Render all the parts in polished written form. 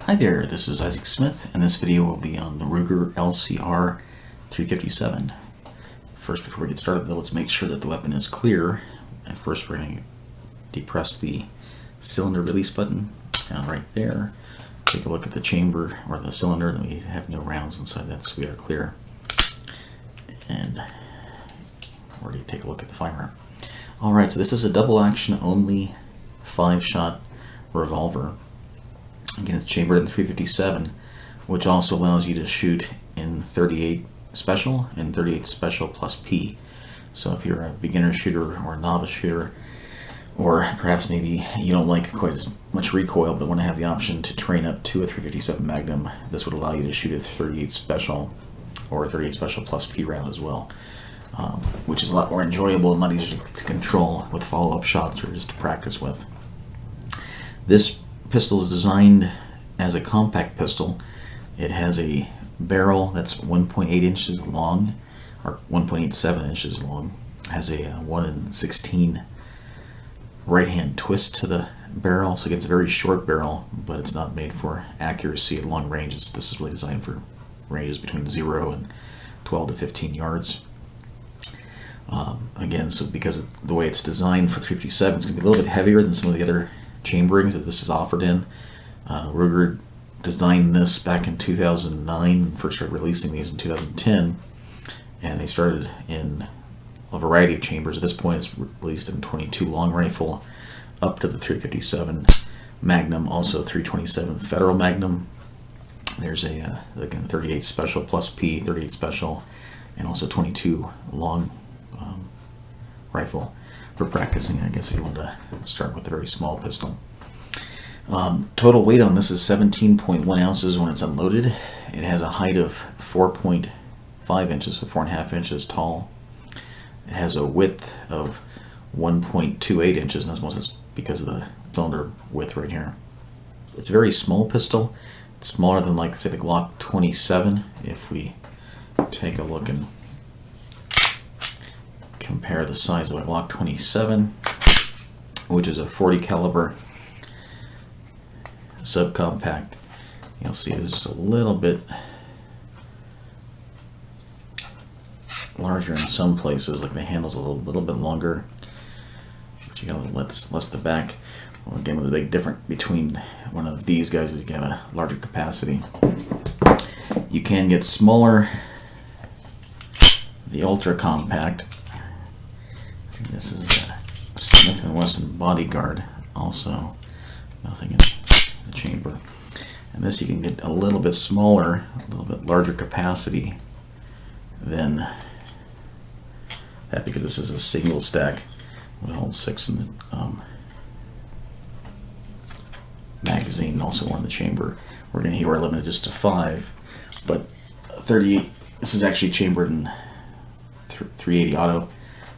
Hi there, this is Isaac Smith, and this video will be on the Ruger LCR 357. First, before we get started though, let's make sure that the weapon is clear. And first we're going to depress the cylinder release button, found right there. Take a look at the chamber, or the cylinder, and we have no rounds inside that, so we are clear. And we're going to take a look at the firearm. Alright, so this is a double action only 5-shot revolver. Again, it's chambered in 357, which also allows you to shoot in 38 special and 38 special plus P. So if you're a beginner shooter or a novice shooter, or perhaps maybe you don't like quite as much recoil but want to have the option to train up to a 357 Magnum, this would allow you to shoot a 38 special or a 38 special plus P round as well, which is a lot more enjoyable and a lot easier to control with follow-up shots or just to practice with. This pistol is designed as a compact pistol. It has a barrel that's 1.8 inches long, or 1.87 inches long. It has a 1 in 16 right-hand twist to the barrel, so it gets a very short barrel, but it's not made for accuracy at long ranges. This is really designed for ranges between 0 and 12 to 15 yards. Again, so because of the way it's designed for 357, it's going to be a little bit heavier than some of the other chamberings that this is offered in. Ruger designed this back in 2009 and first started releasing these in 2010, and they started in a variety of chambers. At this point it's released in 22 long rifle up to the 357 Magnum, also 327 Federal Magnum. There's a again 38 special plus P, 38 special, and also 22 long rifle for practicing. I guess if you want to start with a very small pistol. Total weight on this is 17.1 ounces when it's unloaded. It has a height of 4.5 inches, so 4.5 inches tall. It has a width of 1.28 inches, and that's mostly because of the cylinder width right here. It's a very small pistol. It's smaller than, like, say, the Glock 27. If we take a look and compare the size of a Glock 27, which is a 40 caliber subcompact, you'll see it's just a little bit larger in some places, like the handle's a little bit longer, but you got a little less the back. Well, again, with the big difference between one of these guys is you have a larger capacity. You can get smaller, the ultra compact. This is a Smith & Wesson Bodyguard, also nothing in the chamber. And this you can get a little bit smaller, a little bit larger capacity than that, because this is a single stack. It holds 6 in the magazine, also one in the chamber. We're going to here we're limited just to 5, but 38. This is actually chambered in 380 auto,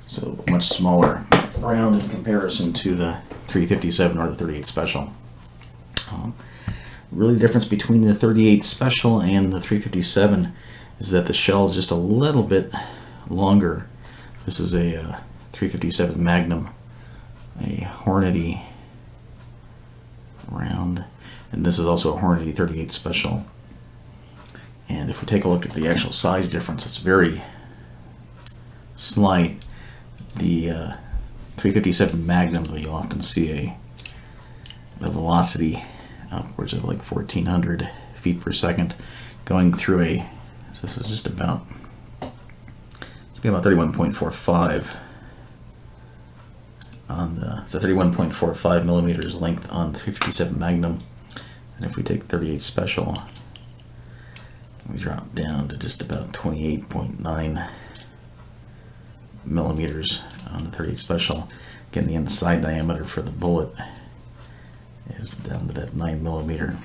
so much smaller round in comparison to the 357 or the 38 special. Really, the difference between the 38 special and the 357 is that the shell is just a little bit longer. This is a 357 Magnum, a Hornady round, and this is also a Hornady 38 special. And if we take a look at the actual size difference, it's very slight. The 357 Magnum, you'll often see a velocity upwards of like 1,400 feet per second going through a, so this is just about, it's about 31.45 on the, so 31.45 millimeters length on the 357 Magnum. And if we take 38 special, we drop down to just about 28.9 millimeters on the 38 special. Again, the inside diameter for the bullet is down to that 9 millimeter.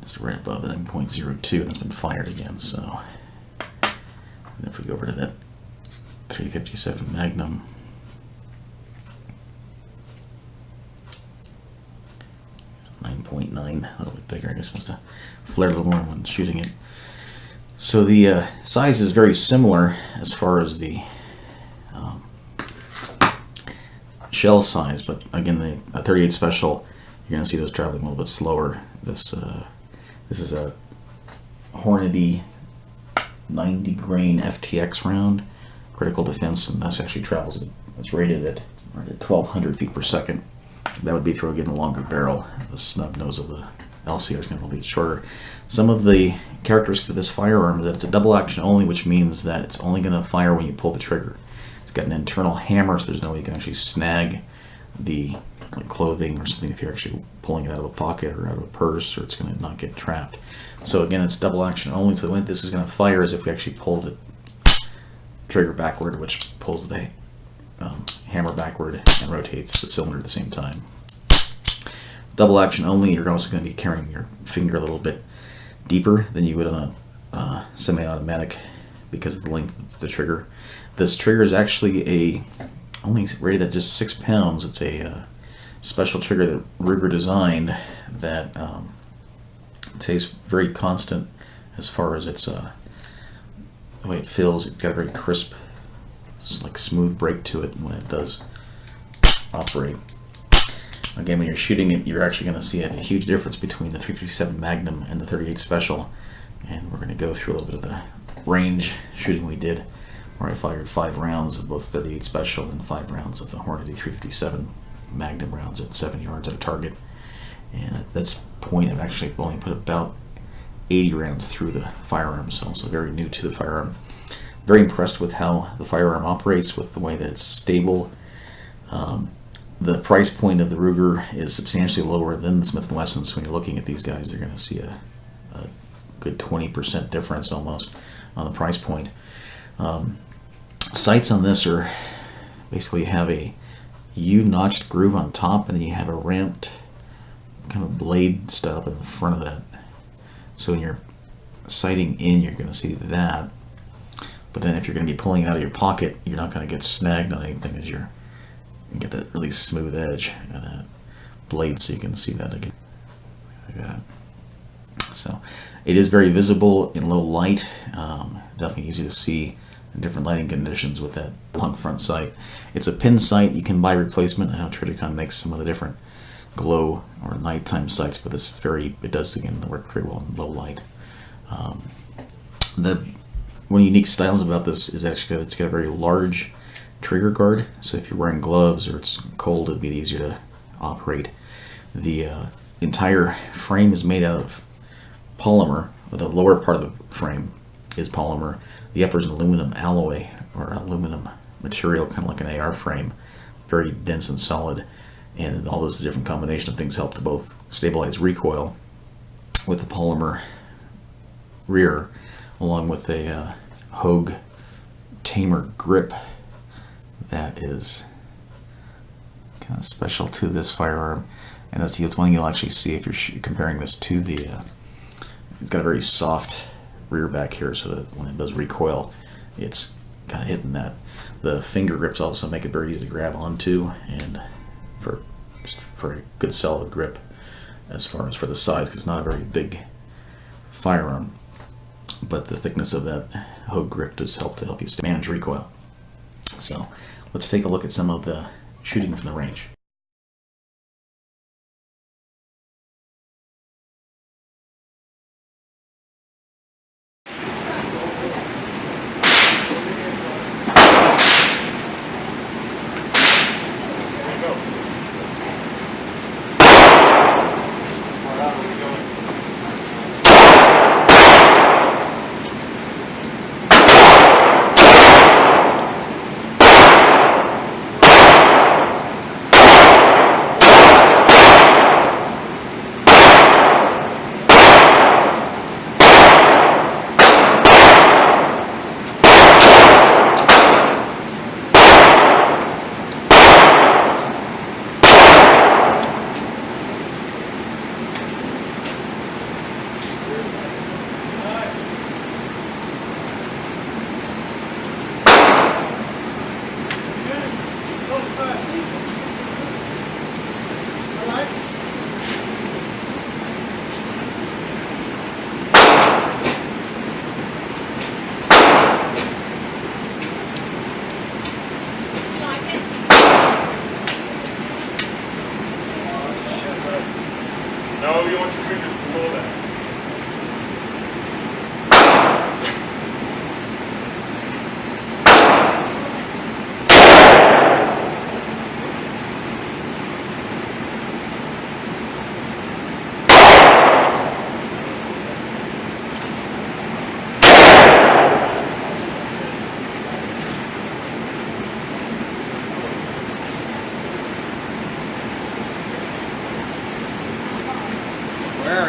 Just right above the 9.02, and it's been fired again. So, and if we go over to that 357 Magnum, it's 9.9, a little bit bigger. I guess must have flared a little more when shooting it. So the size is very similar as far as the shell size, but again, a 38 special, you're going to see those traveling a little bit slower. This is a Hornady 90 grain FTX round, critical defense, and that's actually travels. It's rated at 1,200 feet per second. That would be through again a longer barrel. The snub nose of the LCR is going to be shorter. Some of the characteristics of this firearm is that it's a double action only, which means that it's only going to fire when you pull the trigger. It's got an internal hammer, so there's no way you can actually snag the clothing or something if you're actually pulling it out of a pocket or out of a purse, or it's going to not get trapped. So again, it's double action only. So the way this is going to fire is if we actually pull the trigger backward, which pulls the hammer backward and rotates the cylinder at the same time. Double action only, you're also going to be carrying your finger a little bit deeper than you would on a semi-automatic because of the length of the trigger. This trigger is actually only rated at just 6 pounds. It's a special trigger that Ruger designed that stays very constant as far as its the way it feels. It's got a very crisp, smooth break to it when it does operate. Again, when you're shooting it, you're actually going to see a huge difference between the 357 Magnum and the 38 Special. And we're going to go through a little bit of the range shooting we did, where I fired 5 rounds of both 38 Special and 5 rounds of the Hornady 357 Magnum rounds at 7 yards at a target. And at this point, I've actually only put about 80 rounds through the firearm, so also very new to the firearm. Very impressed with how the firearm operates, with the way that it's stable. The price point of the Ruger is substantially lower than the Smith & Wesson, so when you're looking at these guys, they're going to see a good 20% difference almost on the price point. Sights on this are basically have a U-notched groove on top, and then you have a ramped kind of blade style up in the front of that. So when you're sighting in, you're going to see that. But then if you're going to be pulling it out of your pocket, you're not going to get snagged on anything as you get that really smooth edge and that blade, so you can see that again. Like that. So it is very visible in low light. Definitely easy to see in different lighting conditions with that long front sight. It's a pin sight. You can buy replacement. I know Trijicon makes some of the different glow or nighttime sights, but it does again work very well in low light. One of the unique styles about this is actually it's got a very large trigger guard, so if you're wearing gloves or it's cold, it'd be easier to operate. The entire frame is made out of polymer. The lower part of the frame is polymer. The upper is an aluminum alloy or aluminum material, kind of like an AR frame, very dense and solid. And all those different combination of things help to both stabilize recoil with the polymer rear, along with a Hogue Tamer grip that is kind of special to this firearm. And that's the one thing you'll actually see if you're comparing this to the it's got a very soft rear back here, so that when it does recoil, it's kind of hitting that. The finger grips also make it very easy to grab onto, and for a good solid grip as far as for the size, because it's not a very big firearm. But the thickness of that Hogue grip does help you manage recoil. So let's take a look at some of the shooting from the range.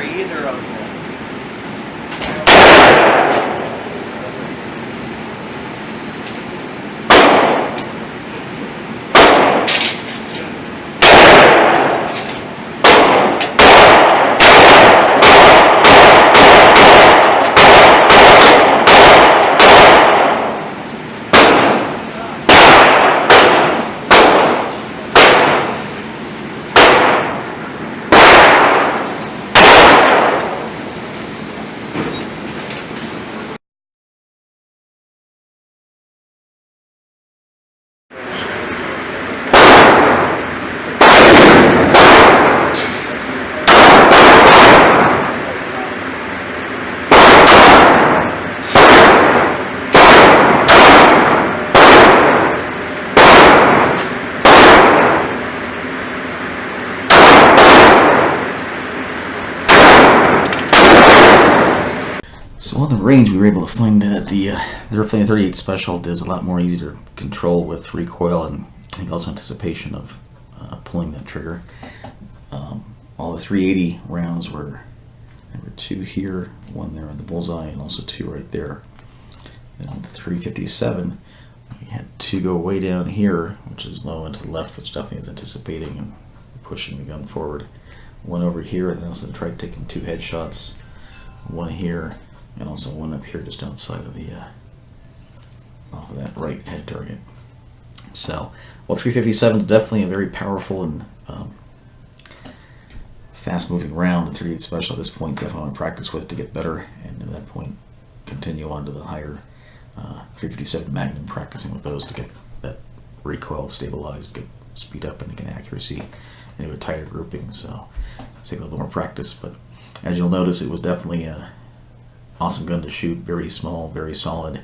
carry either of them. So on the range, we were able to find that the Replaceable 38 Special is a lot more easy to control with recoil and I think also anticipation of pulling that trigger. All the 380 rounds were, there were 2 here, 1 there on the bullseye, and also 2 right there. And with the 357, we had 2 go way down here, which is low and to the left, which definitely is anticipating and pushing the gun forward. 1 over here, and then also tried taking 2 headshots. 1 here, and also 1 up here just outside of the off of that right head target. So, well, 357 is definitely a very powerful and fast-moving round. The 38 Special at this point definitely want to practice with to get better, and at that point continue on to the higher 357 Magnum, practicing with those to get that recoil stabilized, get speed up, and get accuracy into a tighter grouping. So, take a little more practice, but as you'll notice, it was definitely a awesome gun to shoot, very small, very solid,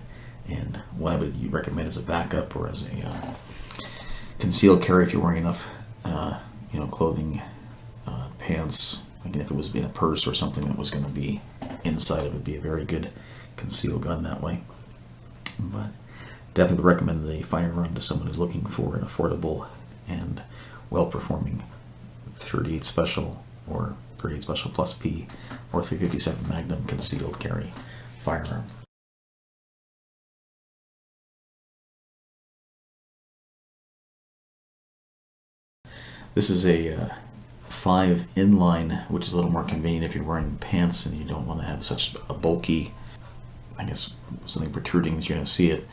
and what I would recommend as a backup or as a concealed carry if you're wearing enough, clothing, pants. Again, if it was in a purse or something that was going to be inside of it, be a very good concealed gun that way. But definitely would recommend the firearm to someone who's looking for an affordable and well-performing 38 Special or 38 Special Plus P or 357 Magnum concealed carry firearm. This is a 5 inline, which is a little more convenient if you're wearing pants and you don't want to have such a bulky, I guess, something protruding that you're going to see it,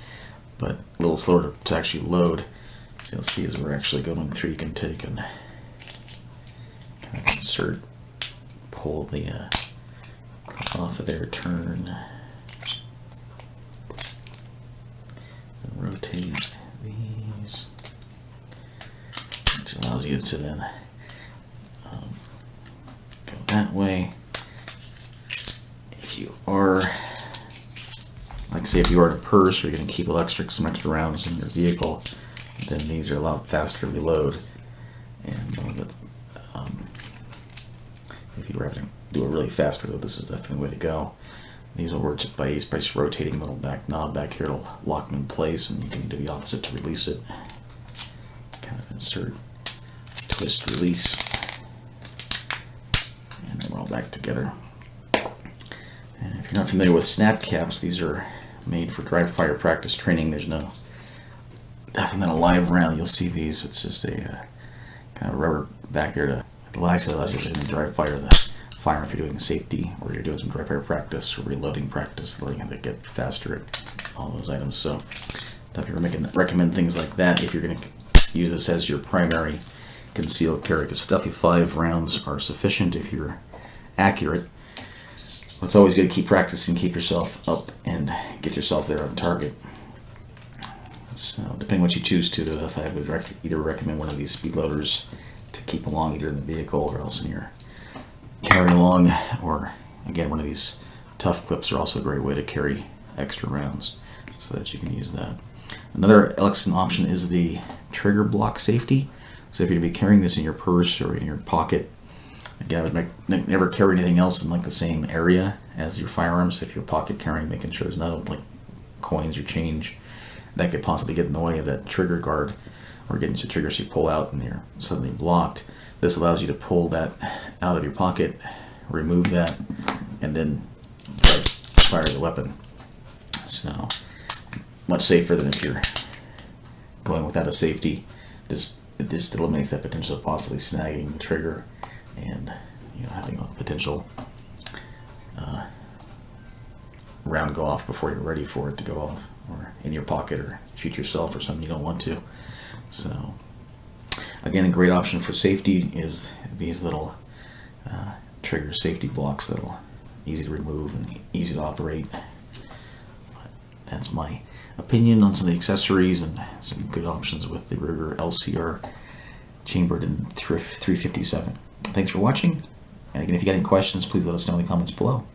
but a little slower to actually load. So you'll see as we're actually going through, you can take and kind of insert, pull the off of there, turn, and rotate these, which allows you to then go that way. If you are, like say if you are in a purse or you're going to keep some extra rounds in your vehicle, then these are a lot faster to reload. And if you were having to do it really fast reload, this is definitely the way to go. These will work by just rotating a little back knob back here to lock them in place, and you can do the opposite to release it. Kind of insert, twist, release, and then we're all back together. And if you're not familiar with snap caps, these are made for dry fire practice training. There's definitely not a live round. You'll see these. It's just a kind of rubber back there to relax. It allows you to dry fire the firearm if you're doing safety or you're doing some dry fire practice or reloading practice, letting it get faster at all those items. So definitely recommend things like that if you're going to use this as your primary concealed carry, because definitely 5 rounds are sufficient if you're accurate. It's always good to keep practicing, keep yourself up, and get yourself there on target. So, depending on what you choose to do, I would either recommend one of these speed loaders to keep along either in the vehicle or else in your carry along, or again, one of these tough clips are also a great way to carry extra rounds so that you can use that. Another excellent option is the trigger block safety. So if you're going to be carrying this in your purse or in your pocket, again, I would never carry anything else in like the same area as your firearms. If you're pocket carrying, making sure there's not like coins or change that could possibly get in the way of that trigger guard or get into triggers you pull out and you're suddenly blocked. This allows you to pull that out of your pocket remove that, and then fire the weapon. So much safer than if you're going without a safety. This eliminates that potential of possibly snagging the trigger and having a potential round go off before you're ready for it to go off, or in your pocket, or shoot yourself or something you don't want to. So again, a great option for safety is these little trigger safety blocks that'll easy to remove and easy to operate. But that's my opinion on some of the accessories and some good options with the Ruger LCR chambered in 357. Thanks for watching, and again, if you got any questions, please let us know in the comments below.